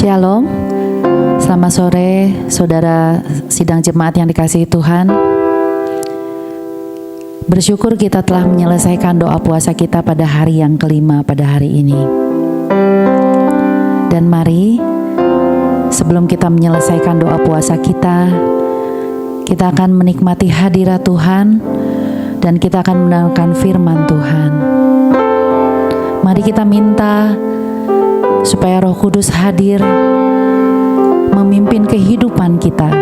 Shalom, selamat sore saudara sidang jemaat yang dikasihi Tuhan. Bersyukur kita telah menyelesaikan doa puasa kita pada hari yang kelima pada hari ini. Dan mari sebelum kita menyelesaikan doa puasa kita akan menikmati hadirat Tuhan dan kita akan mendengarkan firman Tuhan. Mari kita minta supaya Roh Kudus hadir memimpin kehidupan kita,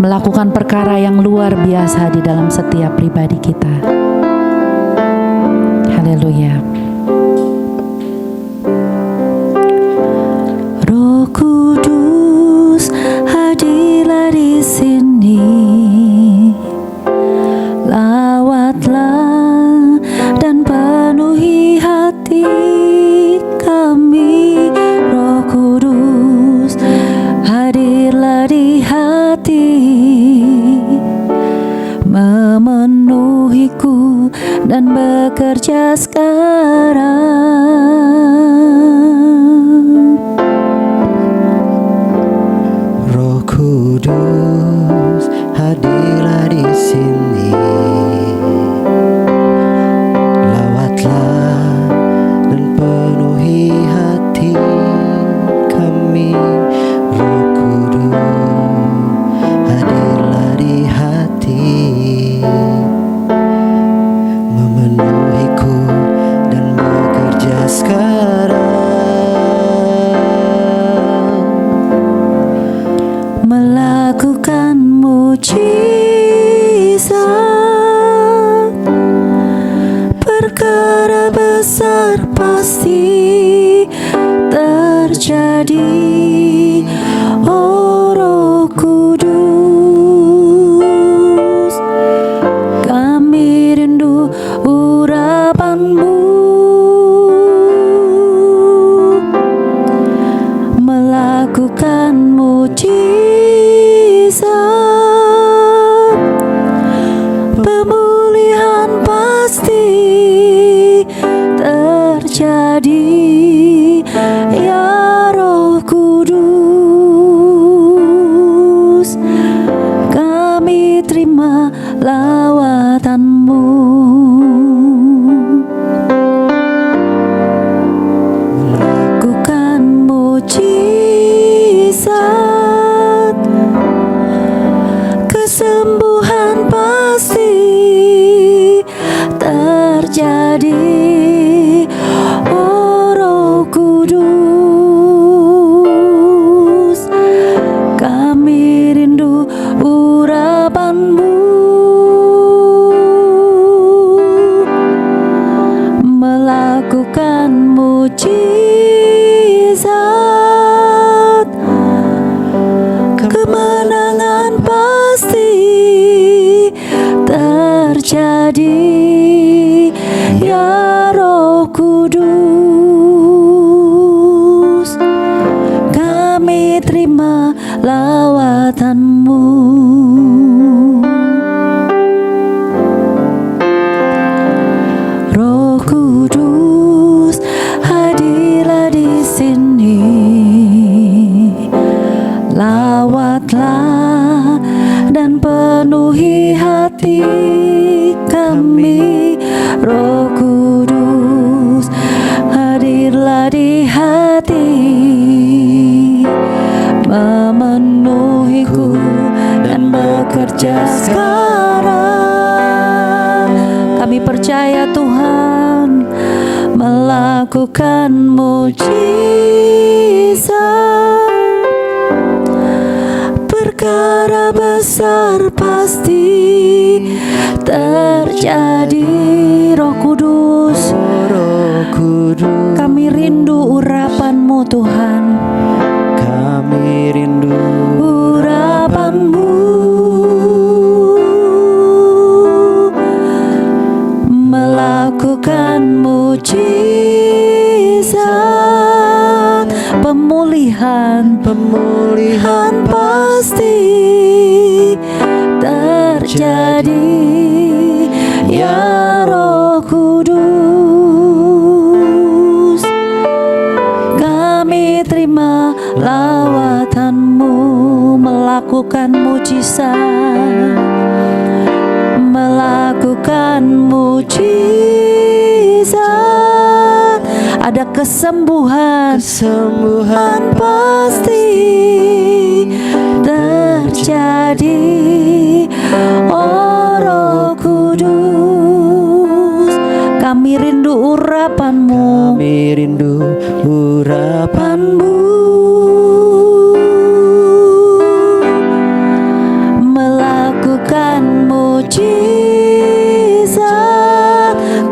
melakukan perkara yang luar biasa di dalam setiap pribadi kita. Haleluya. Roh Kudus hadirlah di sini, lawatlah dan penuhi hati kami. Roh Kudus hadirlah di hati, memenuhiku dan bekerja sekarang. Roh Kudus hadirlah di sini, lawatlah dan penuhi hati kami. Roh Kudus hadirlah di hati, memenuhiku dan bekerja sekarang. Melakukan mujizat, perkara besar pasti terjadi. Oh Roh Kudus, kami rindu urapan-Mu. Melakukan mujizat, pemulihan pasti terjadi. Ya Roh Kudus, kami terima lawatan-Mu. Melakukan mujizat, kesembuhan pasti terjadi. Oh Roh Kudus, kami rindu urapan-Mu. Melakukan mujizat, kemenangan pasti terjadi. Ya Roh Kudus, kami terima lawatan-Mu. Roh Kudus hadirlah di sini, lawatlah dan penuhi hati kami. Roh Kudus hadirlah di hati, memenuhiku dan bekerja sekarang. Kami percaya Tuhan melakukan mujizat, perkara besar pasti terjadi. Roh Kudus, Roh Kudus, kami rindu urapan-Mu Tuhan. kami rindu Urapan-Mu, melakukan mujizat, pemulihan pasti terjadi. Ya Roh Kudus, mujizat, melakukan mujizat. Ada kesembuhan pasti terjadi. Oh Roh Kudus, kami rindu urapan-Mu, Kami rindu urapan-Mu, melakukan mujizat,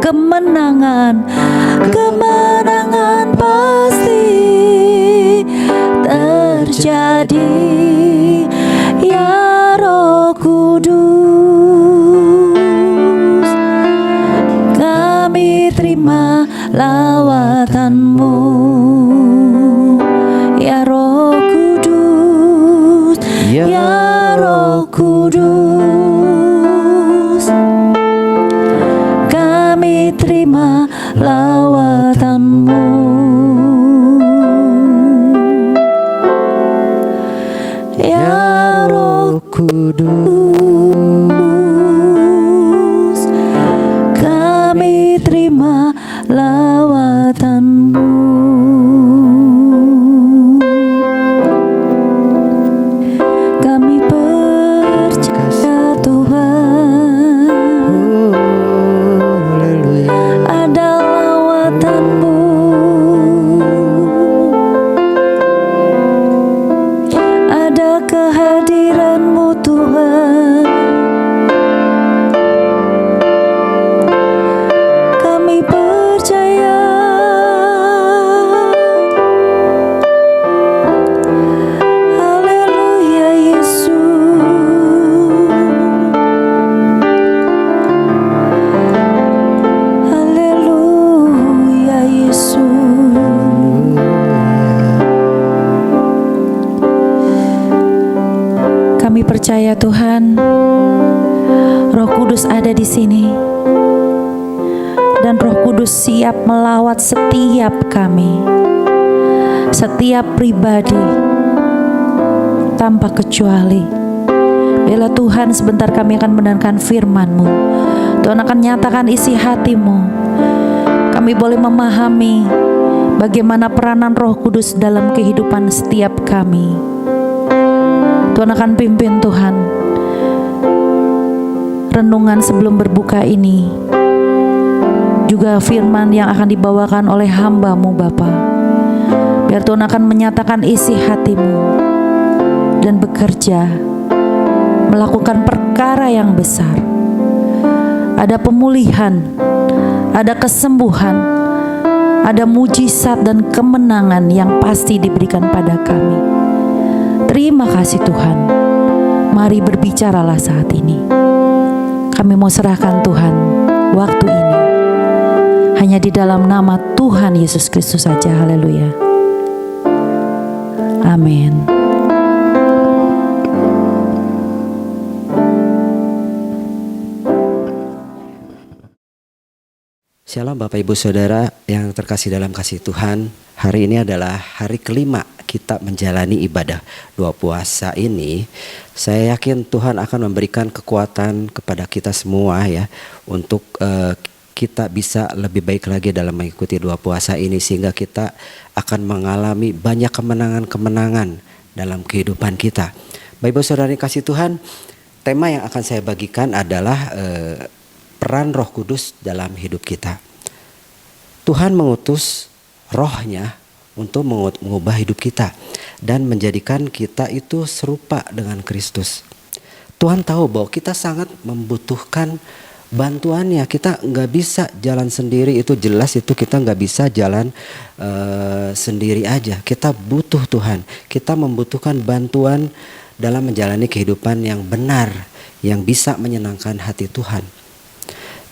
kemenangan pasti terjadi. Ya Roh Kudus, kami terima lawatan-Mu. Ya Roh Kudus, ya Roh Kudus, kami terima lawatan-Mu. Ya Roh Kudus, kami terima lawatan-Mu. Kami percaya Tuhan, Haleluya. ada lawatan-Mu, ada kehadiran-Mu Tuhan. Kami percaya, haleluya Yesus, haleluya Yesus. Kami percaya Tuhan, Roh Kudus ada di sini, dan Roh Kudus siap melawat setiap kami, setiap pribadi tanpa kecuali. Bila Tuhan, sebentar kami akan mendengarkan firman-Mu. Tuhan akan nyatakan isi hati-Mu. Kami boleh memahami bagaimana peranan Roh Kudus dalam kehidupan setiap kami. Tuhan akan pimpin Tuhan renungan sebelum berbuka ini, juga firman yang akan dibawakan oleh hamba-Mu Bapa. Biar Tuhan akan menyatakan isi hati-Mu dan bekerja, melakukan perkara yang besar. Ada pemulihan, ada kesembuhan, ada mujizat dan kemenangan yang pasti diberikan pada kami. Terima kasih Tuhan. Mari berbicaralah saat ini. Kami mau serahkan Tuhan waktu ini hanya di dalam nama Tuhan Yesus Kristus saja. Haleluya. Amin. Shalom Bapak Ibu Saudara yang terkasih dalam kasih Tuhan. Hari ini adalah hari kelima kita menjalani ibadah doa puasa ini. Saya yakin Tuhan akan memberikan kekuatan kepada kita semua ya, untuk kita bisa lebih baik lagi dalam mengikuti doa puasa ini, sehingga kita akan mengalami banyak kemenangan-kemenangan dalam kehidupan kita. Bapak Ibu Saudara yang kasih Tuhan, tema yang akan saya bagikan adalah peran Roh Kudus dalam hidup kita. Tuhan mengutus Roh-Nya untuk mengubah hidup kita dan menjadikan kita itu serupa dengan Kristus. Tuhan tahu bahwa kita sangat membutuhkan bantuannya. Kita nggak bisa jalan sendiri, itu jelas, itu kita nggak bisa jalan sendiri aja. Kita butuh Tuhan. Kita membutuhkan bantuan dalam menjalani kehidupan yang benar, yang bisa menyenangkan hati Tuhan.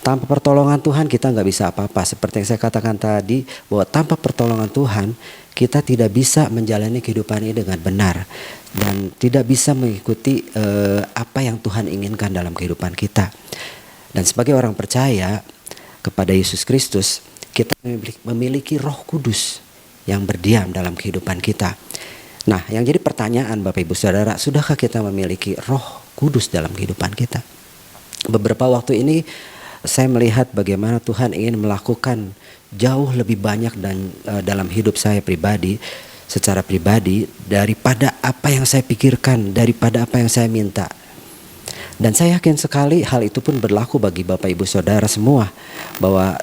Tanpa pertolongan Tuhan kita nggak bisa apa-apa. Seperti yang saya katakan tadi, bahwa tanpa pertolongan Tuhan kita tidak bisa menjalani kehidupan ini dengan benar, dan tidak bisa mengikuti apa yang Tuhan inginkan dalam kehidupan kita. Dan sebagai orang percaya kepada Yesus Kristus, kita memiliki Roh Kudus yang berdiam dalam kehidupan kita. Nah, yang jadi pertanyaan Bapak Ibu Saudara, sudahkah kita memiliki Roh Kudus dalam kehidupan kita. Beberapa waktu ini saya melihat bagaimana Tuhan ingin melakukan jauh lebih banyak dan dalam hidup saya pribadi, secara pribadi, daripada apa yang saya pikirkan, daripada apa yang saya minta. Dan saya yakin sekali hal itu pun berlaku bagi Bapak Ibu Saudara semua, bahwa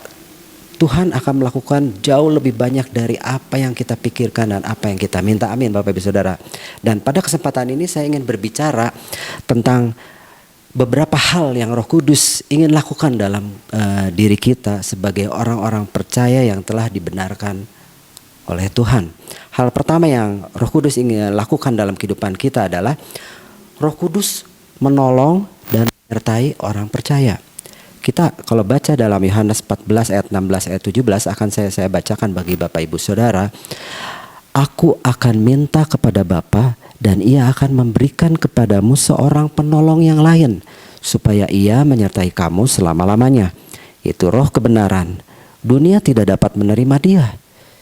Tuhan akan melakukan jauh lebih banyak dari apa yang kita pikirkan dan apa yang kita minta. Amin Bapak Ibu Saudara. Dan pada kesempatan ini saya ingin berbicara tentang beberapa hal yang Roh Kudus ingin lakukan dalam diri kita sebagai orang-orang percaya yang telah dibenarkan oleh Tuhan. Hal pertama yang Roh Kudus ingin lakukan dalam kehidupan kita adalah Roh Kudus menolong dan menyertai orang percaya. Kita kalau baca dalam Yohanes 14 ayat 16 ayat 17 akan saya bacakan bagi Bapak Ibu Saudara. Aku akan minta kepada Bapa dan ia akan memberikan kepadamu seorang penolong yang lain supaya ia menyertai kamu selama-lamanya. Itu Roh kebenaran. Dunia tidak dapat menerima dia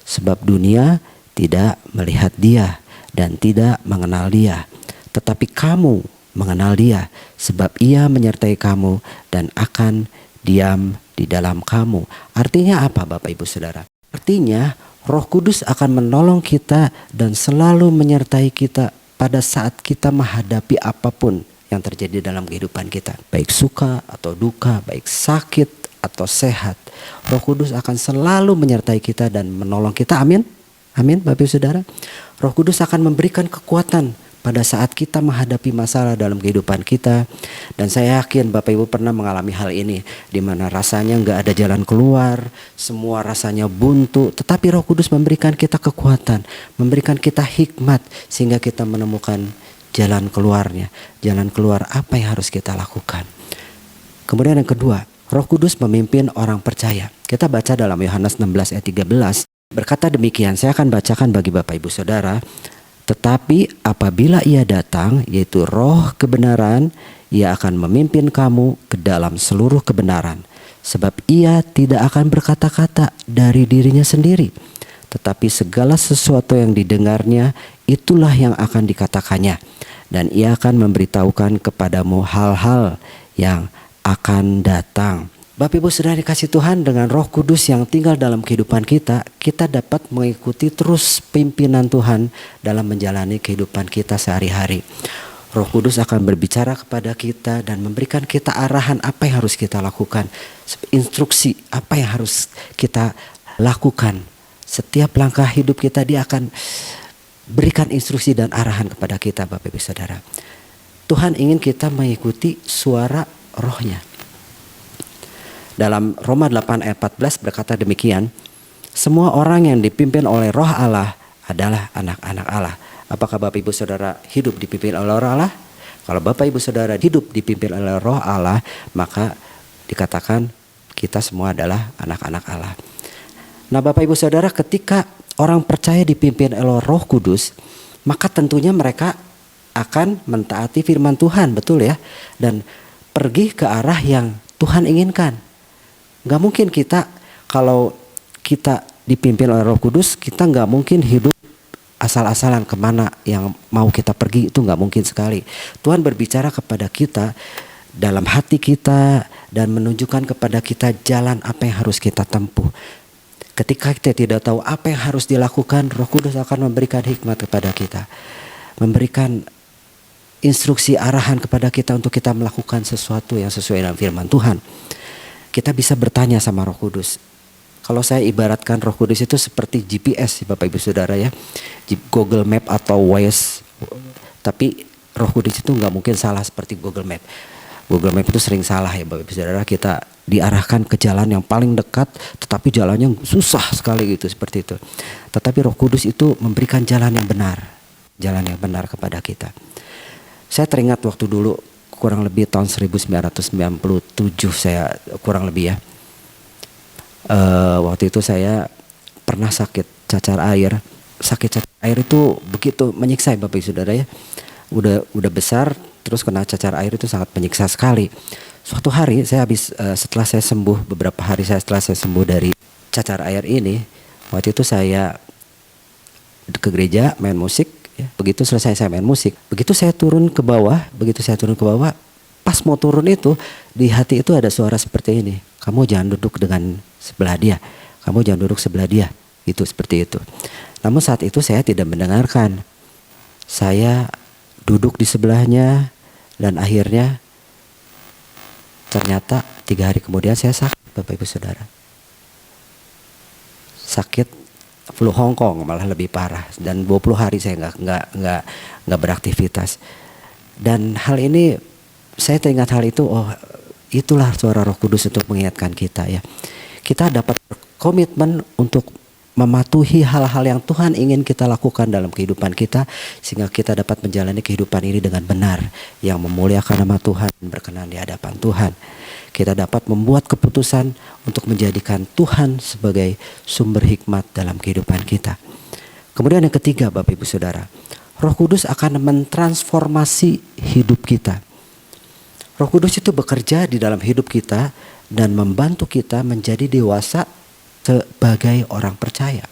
sebab dunia tidak melihat dia dan tidak mengenal dia. Tetapi kamu mengenal dia sebab ia menyertai kamu dan akan diam di dalam kamu. Artinya apa Bapak Ibu Saudara? Artinya Roh Kudus akan menolong kita dan selalu menyertai kita pada saat kita menghadapi apapun yang terjadi dalam kehidupan kita. Baik suka atau duka, baik sakit atau sehat. Roh Kudus akan selalu menyertai kita dan menolong kita. Amin. Amin Bapak Ibu Saudara. Roh Kudus akan memberikan kekuatan pada saat kita menghadapi masalah dalam kehidupan kita. Dan saya yakin Bapak Ibu pernah mengalami hal ini, di mana rasanya gak ada jalan keluar, semua rasanya buntu, tetapi Roh Kudus memberikan kita kekuatan, memberikan kita hikmat, sehingga kita menemukan jalan keluarnya. Jalan keluar apa yang harus kita lakukan. Kemudian yang kedua, Roh Kudus memimpin orang percaya. Kita baca dalam Yohanes 16 ayat 13, berkata demikian, saya akan bacakan bagi Bapak Ibu Saudara. Tetapi apabila ia datang, yaitu Roh kebenaran, ia akan memimpin kamu ke dalam seluruh kebenaran. Sebab ia tidak akan berkata-kata dari dirinya sendiri, tetapi segala sesuatu yang didengarnya, itulah yang akan dikatakannya. Dan ia akan memberitahukan kepadamu hal-hal yang akan datang. Bapak Ibu Saudara dikasih Tuhan, dengan Roh Kudus yang tinggal dalam kehidupan kita, kita dapat mengikuti terus pimpinan Tuhan dalam menjalani kehidupan kita sehari-hari. Roh Kudus akan berbicara kepada kita dan memberikan kita arahan apa yang harus kita lakukan, instruksi apa yang harus kita lakukan. Setiap langkah hidup kita dia akan berikan instruksi dan arahan kepada kita Bapak Ibu Saudara. Tuhan ingin kita mengikuti suara Rohnya. Dalam Roma 8 ayat 14 berkata demikian, semua orang yang dipimpin oleh Roh Allah adalah anak-anak Allah. Apakah Bapak Ibu Saudara hidup dipimpin oleh Roh Allah? Kalau Bapak Ibu Saudara hidup dipimpin oleh Roh Allah, maka dikatakan kita semua adalah anak-anak Allah. Nah Bapak Ibu Saudara, ketika orang percaya dipimpin oleh Roh Kudus, maka tentunya mereka akan mentaati firman Tuhan, betul ya? Dan pergi ke arah yang Tuhan inginkan. Gak mungkin kita, kalau kita dipimpin oleh Roh Kudus, kita gak mungkin hidup asal-asalan kemana yang mau kita pergi, itu gak mungkin sekali. Tuhan berbicara kepada kita dalam hati kita dan menunjukkan kepada kita jalan apa yang harus kita tempuh. Ketika kita tidak tahu apa yang harus dilakukan, Roh Kudus akan memberikan hikmat kepada kita, memberikan instruksi arahan kepada kita untuk kita melakukan sesuatu yang sesuai dengan firman Tuhan. Kita bisa bertanya sama Roh Kudus. Kalau saya ibaratkan Roh Kudus itu seperti GPS Bapak Ibu Saudara ya, Google Map atau Waze. Tapi Roh Kudus itu nggak mungkin salah seperti Google Map. Google Map itu sering salah ya Bapak Ibu Saudara. Kita diarahkan ke jalan yang paling dekat, tetapi jalannya susah sekali gitu, seperti itu. Tetapi Roh Kudus itu memberikan jalan yang benar kepada kita. Saya teringat waktu dulu, kurang lebih tahun 1997 saya kurang lebih ya. Waktu itu saya pernah sakit cacar air. Sakit cacar air itu begitu menyiksa Bapak Ibu Saudara ya. Udah besar terus kena cacar air itu sangat menyiksa sekali. Suatu hari saya setelah saya sembuh, beberapa hari setelah saya sembuh dari cacar air ini, waktu itu saya ke gereja main musik Ya, begitu selesai saya main musik, begitu saya turun ke bawah, pas mau turun itu di hati itu ada suara seperti ini. Kamu jangan duduk dengan sebelah dia. Kamu jangan duduk sebelah dia. Itu seperti itu. Namun saat itu saya tidak mendengarkan. Saya duduk di sebelahnya dan akhirnya ternyata 3 hari kemudian saya sakit, Bapak Ibu Saudara. Sakit flu Hongkong, malah lebih parah, dan 20 hari saya nggak beraktivitas. Dan hal ini saya teringat hal itu, oh itulah suara Roh Kudus untuk mengingatkan kita ya. Kita dapat komitmen untuk mematuhi hal-hal yang Tuhan ingin kita lakukan dalam kehidupan kita, sehingga kita dapat menjalani kehidupan ini dengan benar, yang memuliakan nama Tuhan dan berkenan di hadapan Tuhan. Kita dapat membuat keputusan untuk menjadikan Tuhan sebagai sumber hikmat dalam kehidupan kita. Kemudian yang ketiga, Bapak Ibu Saudara, Roh Kudus akan mentransformasi hidup kita. Roh Kudus itu bekerja di dalam hidup kita dan membantu kita menjadi dewasa sebagai orang percaya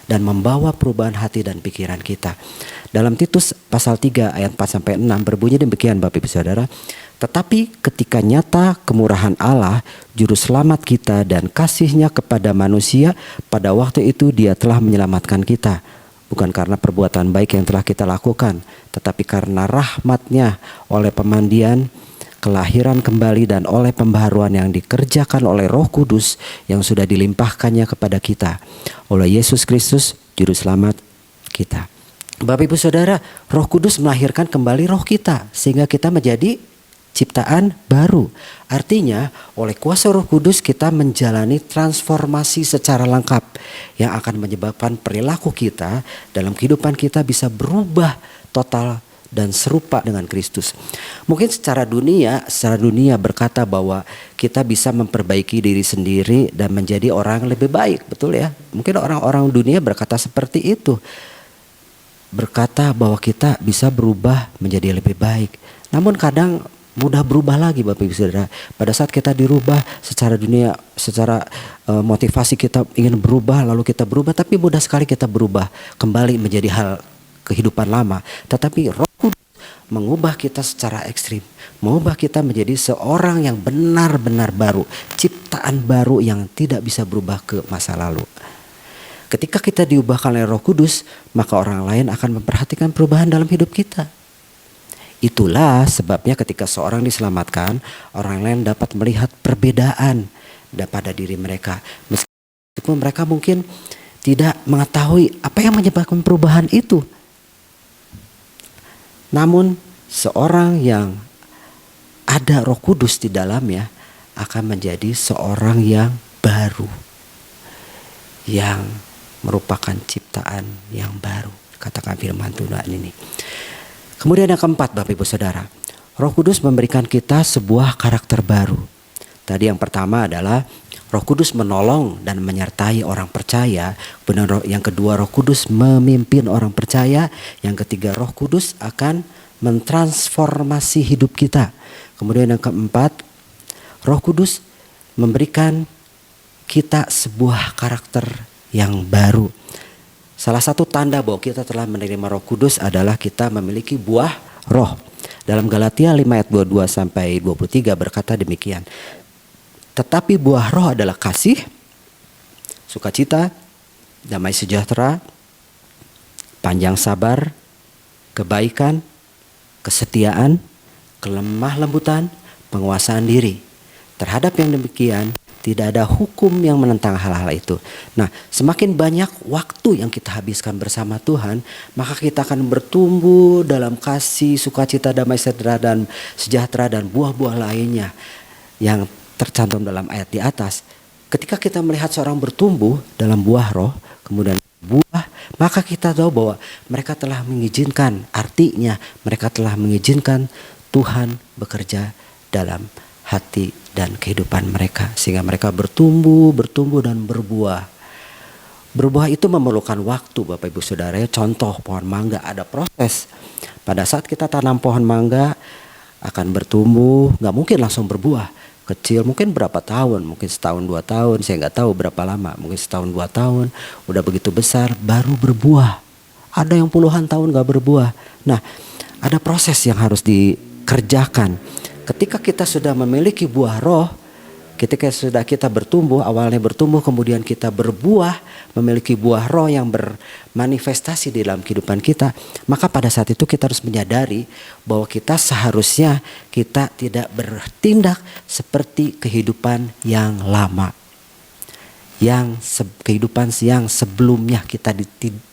dan membawa perubahan hati dan pikiran kita. Dalam Titus pasal 3 ayat 4-6 berbunyi demikian, Bapak Ibu Saudara, tetapi ketika nyata kemurahan Allah, juru selamat kita dan kasihnya kepada manusia, pada waktu itu Dia telah menyelamatkan kita, bukan karena perbuatan baik yang telah kita lakukan, tetapi karena rahmat-Nya oleh pemandian, kelahiran kembali, dan oleh pembaharuan yang dikerjakan oleh Roh Kudus yang sudah dilimpahkannya kepada kita oleh Yesus Kristus, juru selamat kita. Bapak Ibu Saudara, Roh Kudus melahirkan kembali roh kita sehingga kita menjadi ciptaan baru. Artinya oleh kuasa Roh Kudus kita menjalani transformasi secara lengkap yang akan menyebabkan perilaku kita dalam kehidupan kita bisa berubah total dan serupa dengan Kristus. Mungkin secara dunia berkata bahwa kita bisa memperbaiki diri sendiri dan menjadi orang yang lebih baik, betul ya? Mungkin orang-orang dunia berkata seperti itu, berkata bahwa kita bisa berubah menjadi lebih baik. Namun kadang mudah berubah lagi, Bapak Ibu Saudara. Pada saat kita dirubah secara dunia, secara motivasi kita ingin berubah, lalu kita berubah, tapi mudah sekali kita berubah kembali menjadi hal kehidupan lama. Tetapi Roh Kudus mengubah kita secara ekstrim, mengubah kita menjadi seorang yang benar-benar baru, ciptaan baru yang tidak bisa berubah ke masa lalu. Ketika kita diubahkan oleh Roh Kudus, maka orang lain akan memperhatikan perubahan dalam hidup kita. Itulah sebabnya ketika seorang diselamatkan, orang lain dapat melihat perbedaan pada diri mereka, meskipun mereka mungkin tidak mengetahui apa yang menyebabkan perubahan itu. Namun seorang yang ada Roh Kudus di dalamnya akan menjadi seorang yang baru, yang merupakan ciptaan yang baru, katakan firman Tuhan ini. Kemudian yang keempat, Bapak Ibu Saudara, Roh Kudus memberikan kita sebuah karakter baru. Tadi yang pertama adalah Roh Kudus menolong dan menyertai orang percaya. Yang kedua, Roh Kudus memimpin orang percaya. Yang ketiga, Roh Kudus akan mentransformasi hidup kita. Kemudian yang keempat, Roh Kudus memberikan kita sebuah karakter yang baru. Salah satu tanda bahwa kita telah menerima Roh Kudus adalah kita memiliki buah roh. Dalam Galatia 5 ayat 22 sampai 23 berkata demikian. Tetapi buah roh adalah kasih, sukacita, damai sejahtera, panjang sabar, kebaikan, kesetiaan, kelemah lembutan, penguasaan diri. Terhadap yang demikian tidak ada hukum yang menentang hal-hal itu. Nah, semakin banyak waktu yang kita habiskan bersama Tuhan, maka kita akan bertumbuh dalam kasih, sukacita, damai sejahtera dan buah-buah lainnya yang tercantum dalam ayat di atas. Ketika kita melihat seorang bertumbuh dalam buah roh, kemudian buah, maka kita tahu bahwa mereka telah mengizinkan, artinya mereka telah mengizinkan Tuhan bekerja dalam hati dan kehidupan mereka, sehingga mereka bertumbuh dan berbuah. Berbuah itu memerlukan waktu, Bapak Ibu Saudara. Contoh pohon mangga ada proses. Pada saat kita tanam pohon mangga akan bertumbuh, nggak mungkin langsung berbuah. Kecil mungkin berapa tahun, mungkin setahun 2 tahun, saya nggak tahu berapa lama, mungkin setahun 2 tahun, udah begitu besar baru berbuah. ada yang puluhan tahun gak berbuah. Nah, ada proses yang harus dikerjakan. Ketika kita sudah memiliki buah roh, ketika sudah kita bertumbuh, awalnya bertumbuh kemudian kita berbuah, memiliki buah roh yang bermanifestasi di dalam kehidupan kita, maka pada saat itu kita harus menyadari bahwa kita seharusnya kita tidak bertindak seperti kehidupan yang lama, kehidupan yang sebelumnya kita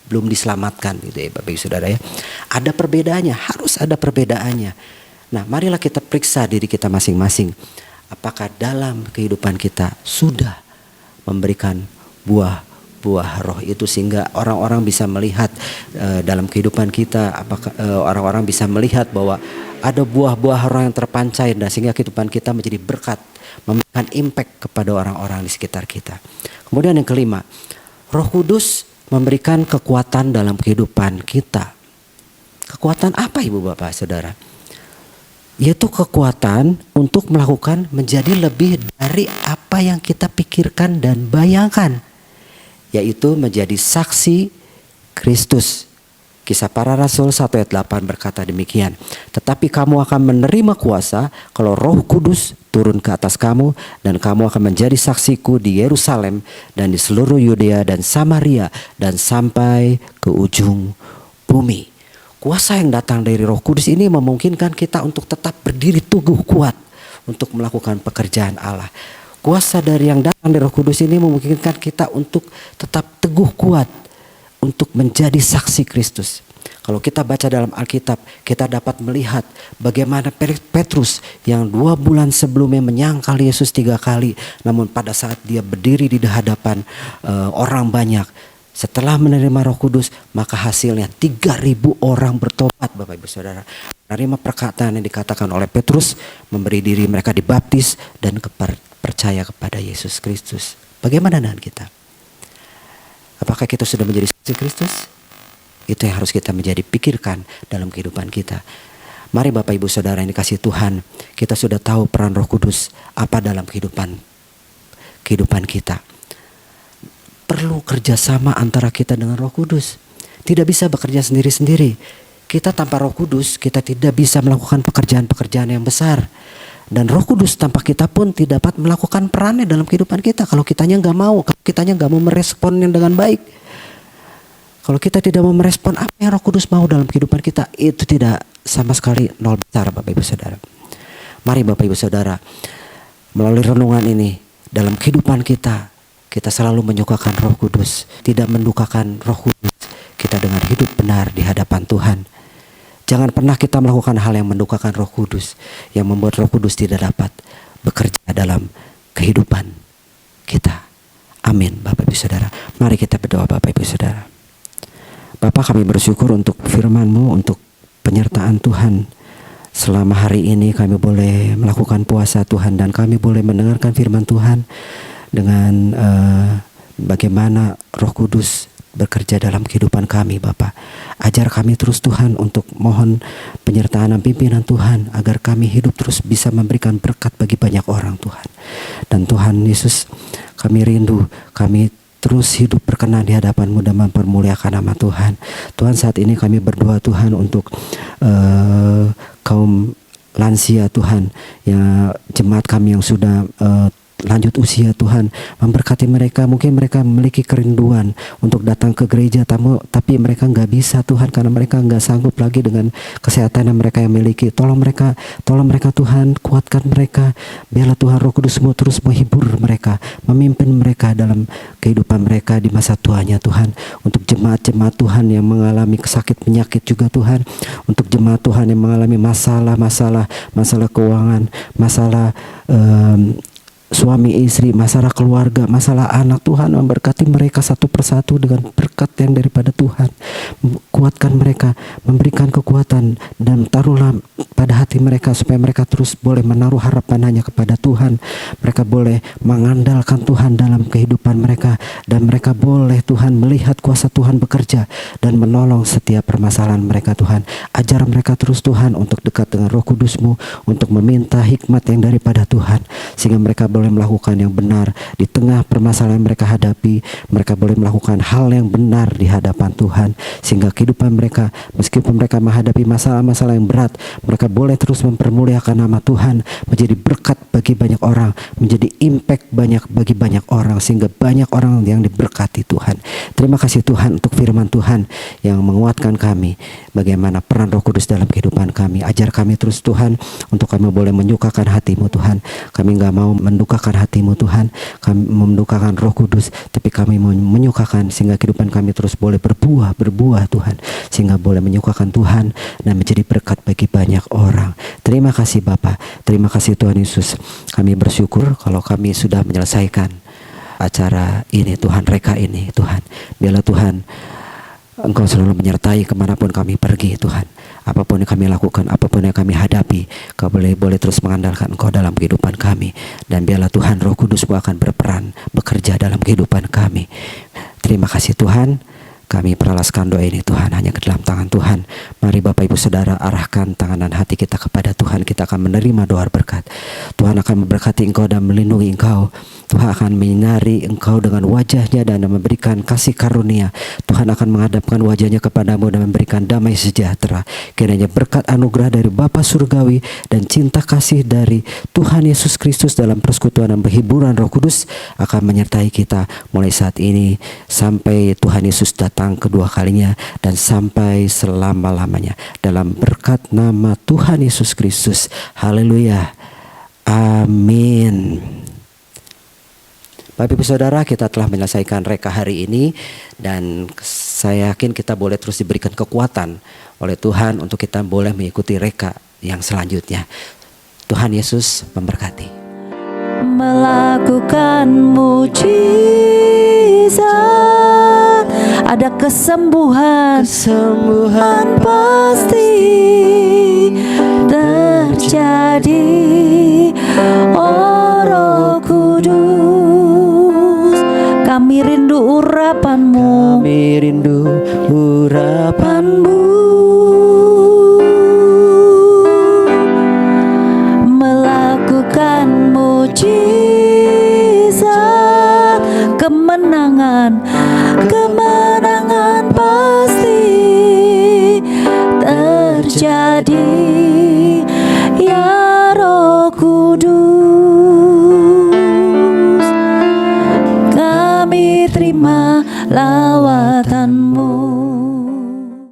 belum diselamatkan gitu ya Bapak Ibu Saudara ya. Ada perbedaannya, harus ada perbedaannya. Nah, marilah kita periksa diri kita masing-masing. Apakah dalam kehidupan kita sudah memberikan buah roh itu sehingga orang-orang bisa melihat dalam kehidupan kita, apakah orang-orang bisa melihat bahwa ada buah-buah roh yang terpancar dan sehingga kehidupan kita menjadi berkat, memberikan impact kepada orang-orang di sekitar kita. Kemudian yang kelima, Roh Kudus memberikan kekuatan dalam kehidupan kita. Kekuatan apa Ibu Bapak Saudara? Yaitu kekuatan untuk melakukan menjadi lebih dari apa yang kita pikirkan dan bayangkan, yaitu menjadi saksi Kristus. Kisah Para Rasul 1 ayat 8 berkata demikian. Tetapi kamu akan menerima kuasa kalau Roh Kudus turun ke atas kamu, dan kamu akan menjadi saksiku di Yerusalem dan di seluruh Yudea dan Samaria dan sampai ke ujung bumi. Kuasa yang datang dari Roh Kudus ini memungkinkan kita untuk tetap berdiri teguh kuat untuk melakukan pekerjaan Allah. Kuasa dari yang datang dari Roh Kudus ini memungkinkan kita untuk tetap teguh kuat untuk menjadi saksi Kristus. Kalau kita baca dalam Alkitab, kita dapat melihat bagaimana Petrus yang 2 bulan sebelumnya menyangkal Yesus 3 kali, namun pada saat dia berdiri di hadapan orang banyak, setelah menerima Roh Kudus, maka hasilnya 3.000 orang bertobat Bapak Ibu Saudara. Menerima perkataan yang dikatakan oleh Petrus, memberi diri mereka dibaptis dan percaya kepada Yesus Kristus. Bagaimana dengan kita? Apakah kita sudah menjadi saksi Kristus? Itu yang harus kita menjadi pikirkan dalam kehidupan kita. Mari Bapak Ibu Saudara yang dikasihi Tuhan, kita sudah tahu peran Roh Kudus apa dalam kehidupan kita. Perlu kerjasama antara kita dengan Roh Kudus. Tidak bisa bekerja sendiri-sendiri. Kita tanpa Roh Kudus, kita tidak bisa melakukan pekerjaan-pekerjaan yang besar. Dan Roh Kudus tanpa kita pun tidak dapat melakukan perannya dalam kehidupan kita. Kalau kitanya nggak mau, kalau kitanya nggak mau meresponnya dengan baik. Kalau kita tidak mau merespon apa yang Roh Kudus mau dalam kehidupan kita, itu tidak sama sekali nol besar Bapak Ibu Saudara. Mari Bapak Ibu Saudara, melalui renungan ini dalam kehidupan kita selalu menyukakan Roh Kudus, tidak mendukakan Roh Kudus. Kita dengan hidup benar di hadapan Tuhan. Jangan pernah kita melakukan hal yang mendukakan Roh Kudus, yang membuat Roh Kudus tidak dapat bekerja dalam kehidupan kita. Amin Bapak Ibu Saudara. Mari kita berdoa Bapak Ibu Saudara. Bapak, kami bersyukur untuk firman-Mu, untuk penyertaan Tuhan. Selama hari ini kami boleh melakukan puasa Tuhan, dan kami boleh mendengarkan firman Tuhan dengan bagaimana Roh Kudus bekerja dalam kehidupan kami. Bapak, ajar kami terus Tuhan untuk mohon penyertaan dan pimpinan Tuhan, agar kami hidup terus bisa memberikan berkat bagi banyak orang Tuhan. Dan Tuhan Yesus, kami rindu kami terus hidup berkenan di hadapan-Mu dan mempermuliakan nama Tuhan. Tuhan, saat ini kami berdoa Tuhan untuk kaum lansia Tuhan, ya, jemaat kami yang sudah lanjut usia Tuhan, memberkati mereka. Mungkin mereka memiliki kerinduan untuk datang ke gereja, tapi mereka nggak bisa Tuhan, karena mereka nggak sanggup lagi dengan kesehatan yang mereka miliki. Tolong mereka Tuhan, kuatkan mereka. Biarlah Tuhan Roh Kudus-Mu terus menghibur mereka, memimpin mereka dalam kehidupan mereka di masa tuanya Tuhan. Untuk jemaat-jemaat Tuhan yang mengalami sakit penyakit juga Tuhan, untuk jemaat Tuhan yang mengalami masalah keuangan, masalah suami istri, masalah keluarga, masalah anak, Tuhan memberkati mereka satu persatu dengan berkat yang daripada Tuhan. Kuatkan mereka, memberikan kekuatan, dan taruhlah pada hati mereka supaya mereka terus boleh menaruh harapan hanya kepada Tuhan. Mereka boleh mengandalkan Tuhan dalam kehidupan mereka, dan mereka boleh Tuhan melihat kuasa Tuhan bekerja dan menolong setiap permasalahan mereka Tuhan. Ajar mereka terus Tuhan untuk dekat dengan Roh Kudus-Mu, untuk meminta hikmat yang daripada Tuhan, sehingga mereka boleh melakukan yang benar di tengah permasalahan mereka hadapi. Mereka boleh melakukan hal yang benar di hadapan Tuhan, sehingga kehidupan mereka, meskipun mereka menghadapi masalah-masalah yang berat, mereka boleh terus mempermuliakan nama Tuhan, menjadi berkat bagi banyak orang, menjadi impact banyak bagi banyak orang, sehingga banyak orang yang diberkati Tuhan. Terima kasih Tuhan untuk firman Tuhan yang menguatkan kami, bagaimana peran Roh Kudus dalam kehidupan kami. Ajar kami terus Tuhan, untuk kami boleh menyukakan hati-Mu Tuhan. Kami gak mau mendukakan hati-Mu Tuhan, kami mendukakan Roh Kudus, tapi kami mau menyukakan, sehingga kehidupan kami terus boleh berbuah Tuhan, sehingga boleh menyukakan Tuhan dan menjadi berkat bagi banyak orang. Terima kasih Bapa, terima kasih Tuhan Yesus. Kami bersyukur kalau kami sudah menyelesaikan acara ini Tuhan, reka ini Tuhan. Biarlah Tuhan Engkau selalu menyertai kemanapun kami pergi Tuhan. Apapun yang kami lakukan, apapun yang kami hadapi, Kau boleh terus mengandalkan Engkau dalam kehidupan kami. Dan biarlah Tuhan Roh Kudus-Mu akan berperan, bekerja dalam kehidupan kami. Terima kasih Tuhan. Kami peralaskan doa ini Tuhan hanya ke dalam tangan Tuhan. Mari Bapak Ibu Saudara arahkan tangan dan hati kita kepada Tuhan. Kita akan menerima doa berkat. Tuhan akan memberkati engkau dan melindungi engkau. Tuhan akan menyinari engkau dengan wajahnya dan memberikan kasih karunia. Tuhan akan menghadapkan wajahnya kepadamu dan memberikan damai sejahtera. Kiranya berkat anugerah dari Bapa Surgawi dan cinta kasih dari Tuhan Yesus Kristus dalam persekutuan dan perhiburan Roh Kudus akan menyertai kita mulai saat ini sampai Tuhan Yesus datang kedua kalinya dan sampai selama-lamanya. Dalam berkat nama Tuhan Yesus Kristus. Haleluya. Amin. Bapak Ibu Saudara, kita telah menyelesaikan reka hari ini dan saya yakin kita boleh terus diberikan kekuatan oleh Tuhan untuk kita boleh mengikuti reka yang selanjutnya. Tuhan Yesus memberkati. Melakukan mujizat, ada kesembuhan pasti terjadi. Oh Roh Kudus, kami rindu urapan-Mu, Kami rindu urapan-Mu. melakukan mujizat, kemenangan pasti terjadi. Ya Roh Kudus, kami terima lawatan-Mu.